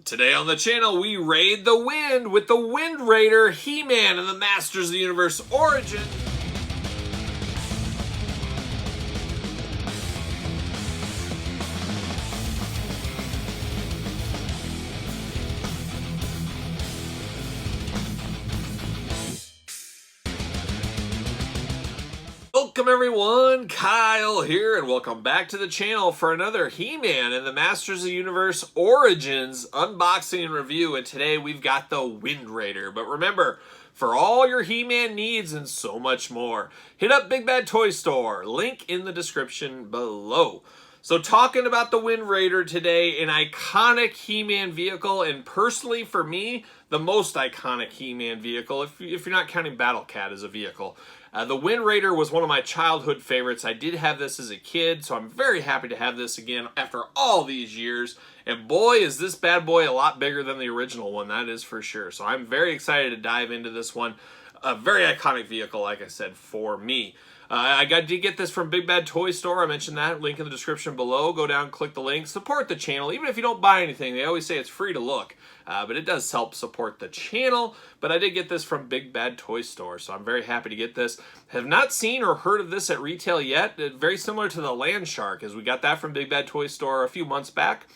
Today on the channel, we raid the wind with the Wind Raider, He-Man, and the Masters of the Universe Origin. Welcome everyone, Kyle here, and welcome back to the channel for another He-Man and the Masters of the Universe Origins unboxing and review. And today we've got the Wind Raider. But remember, for all your He-Man needs and so much more, hit up Big Bad Toy Store, link in the description below. So talking about the Wind Raider today, an iconic He-Man vehicle, and personally for me, the most iconic He-Man vehicle, if you're not counting Battle Cat as a vehicle. The Wind Raider was one of my childhood favorites. I did have this as a kid, so I'm very happy to have this again after all these years. And boy, is this bad boy a lot bigger than the original one, that is for sure. So I'm very excited to dive into this one. A very iconic vehicle, like I said, for me. I did get this from Big Bad Toy Store. I mentioned that. Link in the description below. Go down, click the link. Support the channel. Even if you don't buy anything, they always say it's free to look. But it does help support the channel. But I did get this from Big Bad Toy Store, so I'm very happy to get this. Have not seen or heard of this at retail yet. Very similar to the Land Shark, as we got that from Big Bad Toy Store a few months back.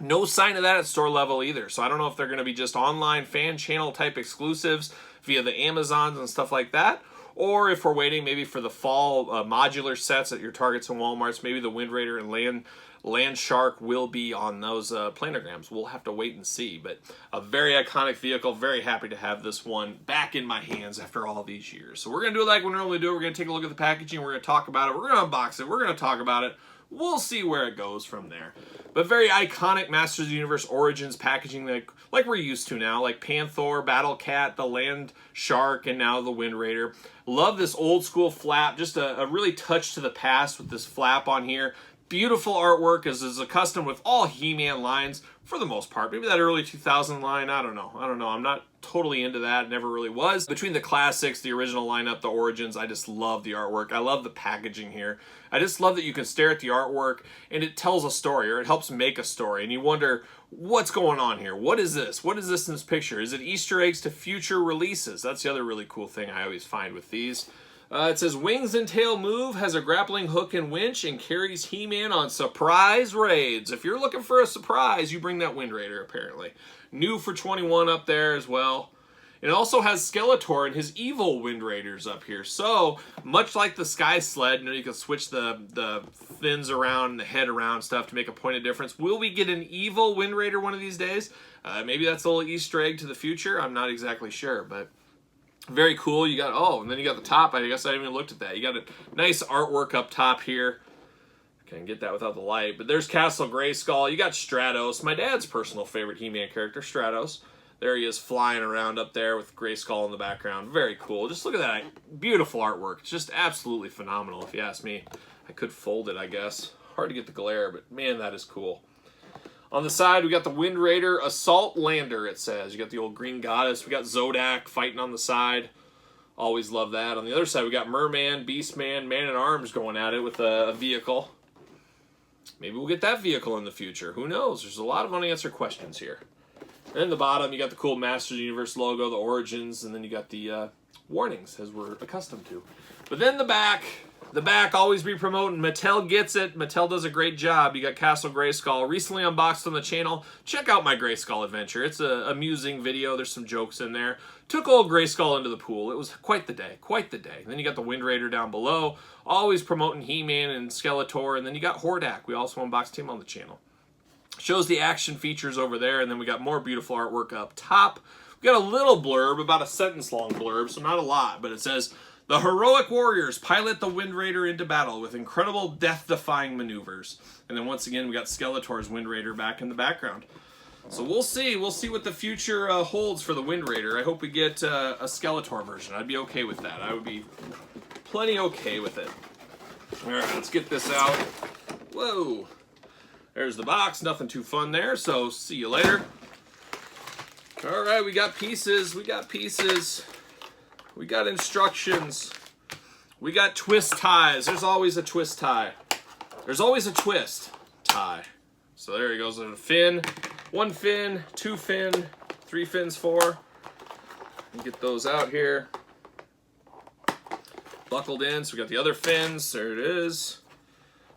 No sign of that at store level either. So I don't know if they're going to be just online fan channel type exclusives via the Amazons and stuff like that. Or if we're waiting maybe for the fall modular sets at your Targets and Walmarts, maybe the Wind Raider and Land Shark will be on those planograms. We'll have to wait and see. But a very iconic vehicle. Very happy to have this one back in my hands after all these years. So we're going to do it like we normally do. We're going to take a look at the packaging. We're going to talk about it. We're going to unbox it. We're going to talk about it. We'll see where it goes from there. But very iconic Masters of the Universe Origins packaging like we're used to now. Like Panther, Battle Cat, the Land Shark, and now the Wind Raider. Love this old school flap. Just a really touch to the past with this flap on here. Beautiful artwork, as is accustomed with all He-Man lines for the most part. Maybe that early 2000 line, I don't know. I'm not totally into that. Never really was. Between the classics, the original lineup, the Origins, I just love the artwork. I love the packaging here. I just love that you can stare at the artwork and it tells a story, or it helps make a story. And you wonder, what's going on here? What is this? What is this in this picture? Is it Easter eggs to future releases? That's the other really cool thing I always find with these. It says, Wings and Tail Move has a grappling hook and winch and carries He-Man on surprise raids. If you're looking for a surprise, you bring that Wind Raider, apparently. New for 21 up there as well. It also has Skeletor and his evil Wind Raiders up here. So, much like the Sky Sled, you can switch the fins around, the head around stuff to make a point of difference. Will we get an evil Wind Raider one of these days? Maybe that's a little Easter egg to the future. I'm not exactly sure, but very cool. You got, and then you got the top. I guess I haven't even looked at that. You got a nice artwork up top here. Can't get that without the light. But there's Castle Grayskull. You got Stratos, my dad's personal favorite He-Man character, Stratos. There he is flying around up there with Grayskull in the background. Very cool. Just look at that. Beautiful artwork. It's just absolutely phenomenal, if you ask me. I could fold it, I guess. Hard to get the glare, but man, that is cool. On the side, we got the Wind Raider Assault Lander, it says. You got the old Green Goddess. We got Zodak fighting on the side. Always love that. On the other side, we got Merman, Beastman, Man-at-Arms going at it with a vehicle. Maybe we'll get that vehicle in the future. Who knows? There's a lot of unanswered questions here. And in the bottom, you got the cool Masters of the Universe logo, the Origins, and then you got the warnings, as we're accustomed to. But then the back always be promoting. Mattel gets it. Mattel does a great job. You got Castle Grayskull, recently unboxed on the channel. Check out my Grayskull adventure. It's an amusing video. There's some jokes in there. Took old Grayskull into the pool. It was quite the day. Quite the day. And then you got the Wind Raider down below. Always promoting He-Man and Skeletor. And then you got Hordak. We also unboxed him on the channel. Shows the action features over there. And then we got more beautiful artwork up top. We got a little blurb, about a sentence long blurb, so not a lot. But it says, the heroic warriors pilot the Wind Raider into battle with incredible death-defying maneuvers. And then once again, we got Skeletor's Wind Raider back in the background. So we'll see. We'll see what the future holds for the Wind Raider. I hope we get a Skeletor version. I'd be okay with that. I would be plenty okay with it. All right, let's get this out. Whoa. There's the box. Nothing too fun there, so see you later. All right, we got pieces. We got pieces. We got instructions. We got twist ties. There's always a twist tie. There's always a twist tie. So there he goes. There's a fin. 1 fin, 2 fin, 3 fins, 4. Get those out here. Buckled in, so we got the other fins. There it is.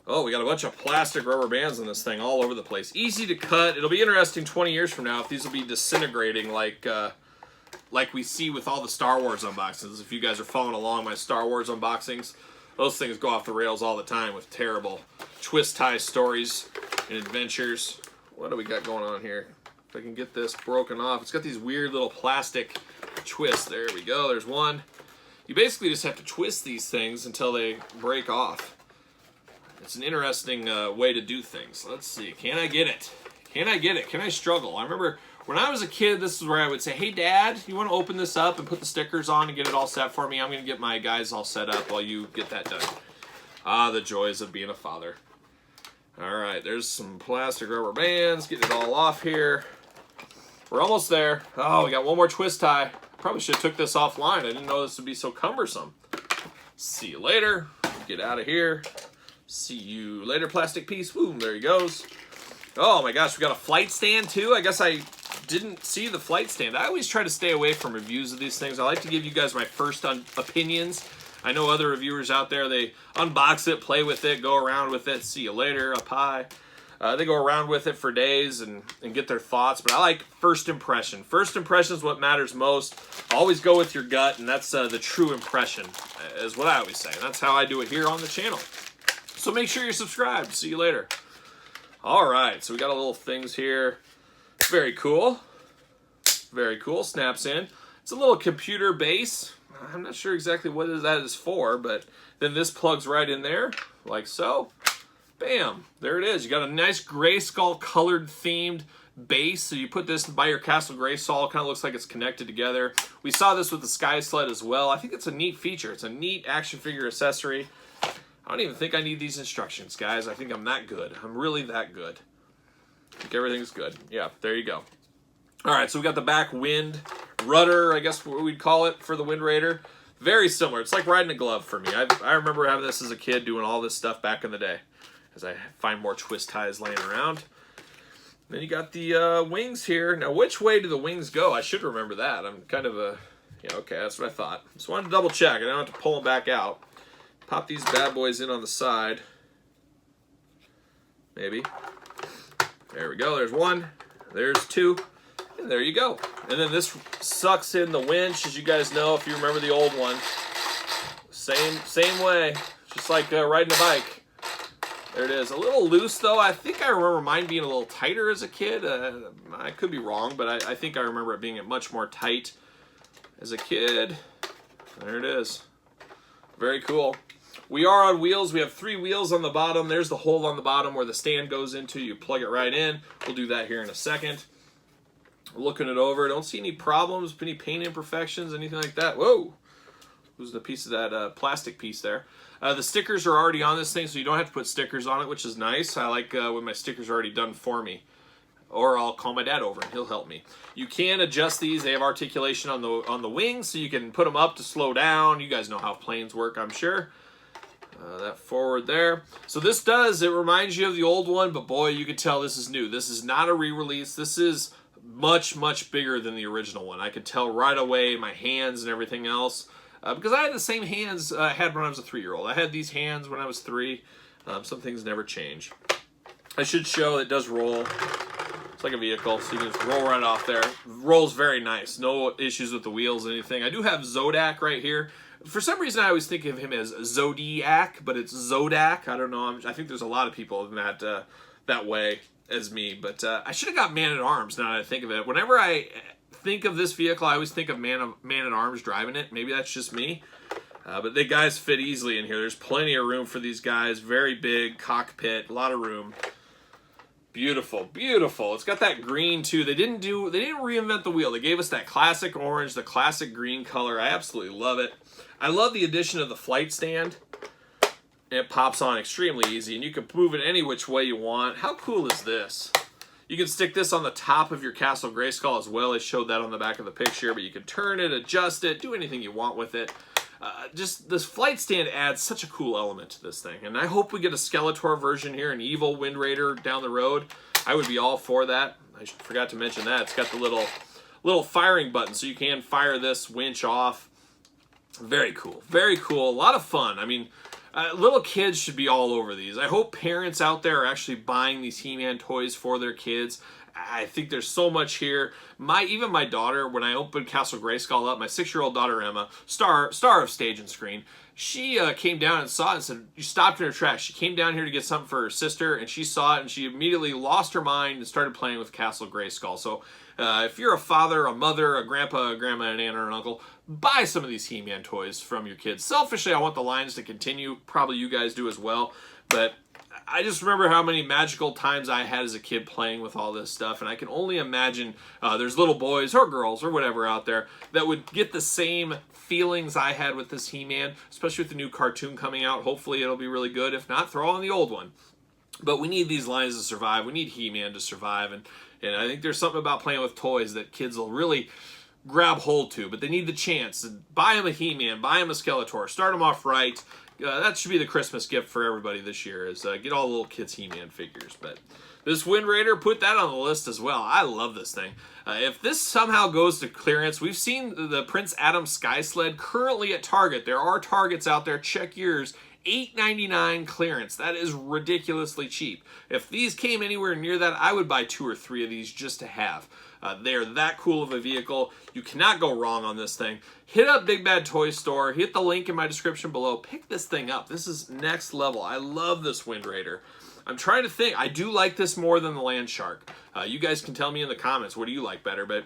Oh, we got a bunch of plastic rubber bands in this thing all over the place. Easy to cut. It'll be interesting 20 years from now if these will be disintegrating like we see with all the Star Wars unboxings. If you guys are following along my Star Wars unboxings, those things go off the rails all the time with terrible twist tie stories and adventures. What do we got going on here? If I can get this broken off. It's got these weird little plastic twists. There we go. There's one. You basically just have to twist these things until they break off. It's an interesting way to do things. Let's see. Can I get it? Can I get it? Can I struggle? I remember when I was a kid, this is where I would say, hey, Dad, you want to open this up and put the stickers on and get it all set for me? I'm going to get my guys all set up while you get that done. Ah, the joys of being a father. All right, there's some plastic rubber bands. Getting it all off here. We're almost there. Oh, we got one more twist tie. Probably should have took this offline. I didn't know this would be so cumbersome. See you later. Get out of here. See you later, plastic piece. Boom, there he goes. Oh my gosh, we got a flight stand too. I guess I didn't see the flight stand. I always try to stay away from reviews of these things. I like to give you guys my first opinions. I know other reviewers out there, they unbox it, play with it, go around with it. See you later, up high. They go around with it for days and get their thoughts, but I like first impression. First impression is what matters most. Always go with your gut, and that's the true impression, is what I always say. And that's how I do it here on the channel. So make sure you're subscribed. See you later. All right, so we got a little things here. Very cool. Very cool. Snaps in. It's a little computer base. I'm not sure exactly what that is for, but then this plugs right in there, like so. Bam, there it is. You got a nice Grayskull colored themed base. So you put this by your Castle Grayskull. It kind of looks like it's connected together. We saw this with the Sky Sled as well. I think it's a neat feature. It's a neat action figure accessory. I don't even think I need these instructions, guys. I think I'm that good. I'm really that good. I think everything's good. Yeah, there you go. All right, so we got the back wind rudder, I guess what we'd call it for the Wind Raider. Very similar. It's like riding a glove for me. I remember having this as a kid, doing all this stuff back in the day, as I find more twist ties laying around. Then you got the wings here. Now, which way do the wings go? I should remember that. I'm kind of a, yeah, okay, that's what I thought. Just wanted to double check. I don't have to pull them back out. Pop these bad boys in on the side. Maybe. There we go. There's one. There's two. And there you go. And then this sucks in the winch, as you guys know, if you remember the old one. Same way. Just like riding a bike. There it is. A little loose, though. I think I remember mine being a little tighter as a kid. I could be wrong, but I think I remember it being much more tight as a kid. There it is. Very cool. We are on wheels. We have 3 wheels on the bottom. There's the hole on the bottom where the stand goes into. You plug it right in. We'll do that here in a second. Looking it over. Don't see any problems, any paint imperfections, anything like that. Whoa! Losing a piece of that plastic piece there. The stickers are already on this thing, so you don't have to put stickers on it, which is nice. I like when my stickers are already done for me. Or I'll call my dad over and he'll help me. You can adjust these. They have articulation on the wings, so you can put them up to slow down. You guys know how planes work, I'm sure. That forward there. So this it reminds you of the old one, but boy, you can tell this is new. This is not a re-release. This is much, much bigger than the original one. I could tell right away, my hands and everything else. Because I had the same hands I had when I was a 3-year-old. I had these hands when I was 3. Some things never change. I should show it does roll. It's like a vehicle, so you can just roll right off there. Rolls very nice. No issues with the wheels or anything. I do have Zodak right here. For some reason, I always think of him as Zodiac, but it's Zodak. I don't know. I think there's a lot of people in that way as me. But I should have got Man-at-Arms now that I think of it. Whenever I think of this vehicle, I always think of Man-at-Arms driving it. Maybe that's just me. But the guys fit easily in here. There's plenty of room for these guys. Very big cockpit, a lot of room. Beautiful, beautiful. It's got that green too. They didn't reinvent the wheel. They gave us that classic orange, the classic green color. I absolutely love it. I love the addition of the flight stand. It pops on extremely easy, and you can move it any which way you want. How cool is this? You can stick this on the top of your Castle Grayskull as well. I showed that on the back of the picture, but you can turn it, adjust it, do anything you want with it. Just this flight stand adds such a cool element to this thing, and I hope we get a Skeletor version here, an evil Wind Raider down the road. I would be all for that. I forgot to mention that. It's got the little firing button, so you can fire this winch off. Very cool. Very cool. A lot of fun. I mean, little kids should be all over these. I hope parents out there are actually buying these He-Man toys for their kids. I think there's so much here. Even my daughter, when I opened Castle Grayskull up, my 6-year-old daughter Emma, star of stage and screen, she came down and saw it and said, you stopped in her tracks. She came down here to get something for her sister, and she saw it, and she immediately lost her mind and started playing with Castle Grayskull. So if you're a father, a mother, a grandpa, a grandma, an aunt, or an uncle, buy some of these He-Man toys from your kids. Selfishly, I want the lines to continue. Probably you guys do as well. But I just remember how many magical times I had as a kid playing with all this stuff, and I can only imagine there's little boys or girls or whatever out there that would get the same feelings I had with this He-Man, especially with the new cartoon coming out. Hopefully it'll be really good. If not, throw on the old one. But we need these lines to survive. We need He-Man to survive, and I think there's something about playing with toys that kids will really grab hold to, but they need the chance. Buy them a He-Man, buy them a Skeletor, start them off right. That should be the Christmas gift for everybody this year, is get all the little kids He-Man figures. But this Wind Raider, put that on the list as well. I love this thing. If this somehow goes to clearance, we've seen the Prince Adam Sky Sled currently at Target. There are Targets out there. Check yours. $8.99 clearance. That is ridiculously cheap. If these came anywhere near that, I would buy 2 or 3 of these just to have. They're that cool of a vehicle. You cannot go wrong on this thing. Hit up Big Bad Toy Store. Hit the link in my description below. Pick this thing up. This is next level. I love this Wind Raider. I'm trying to think. I do like this more than the Land Shark. You guys can tell me in the comments, what do you like better? But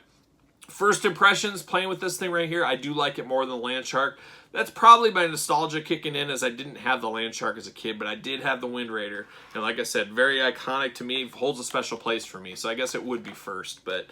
first impressions playing with this thing right here, I do like it more than the Land Shark. That's probably my nostalgia kicking in, as I didn't have the Land Shark as a kid, but I did have the Wind Raider. And like I said, very iconic to me, holds a special place for me. So I guess it would be first, but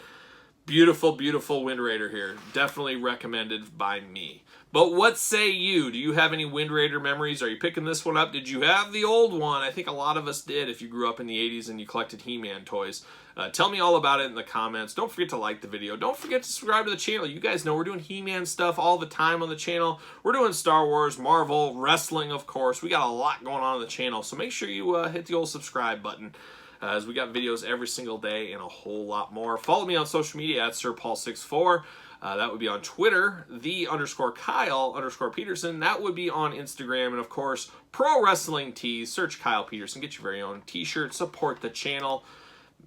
beautiful, beautiful Wind Raider here. Definitely recommended by me. But what say you? Do you have any Wind Raider memories? Are you picking this one up? Did you have the old one? I think a lot of us did if you grew up in the 80s and you collected He-Man toys. Tell me all about it in the comments. Don't forget to like the video. Don't forget to subscribe to the channel. You guys know we're doing He-Man stuff all the time on the channel. We're doing Star Wars, Marvel, wrestling, of course. We got a lot going on the channel, so make sure you hit the old subscribe button, as we got videos every single day and a whole lot more. Follow me on social media at SirPaul64. That would be on Twitter, _Kyle_Peterson. That would be on Instagram. And of course, Pro Wrestling Tees. Search Kyle Peterson. Get your very own t-shirt. Support the channel.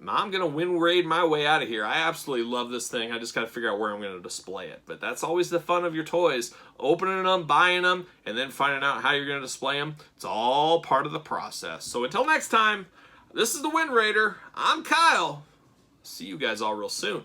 I'm going to Wind Raid my way out of here. I absolutely love this thing. I just got to figure out where I'm going to display it. But that's always the fun of your toys. Opening them, buying them, and then finding out how you're going to display them. It's all part of the process. So until next time, this is the Wind Raider. I'm Kyle. See you guys all real soon.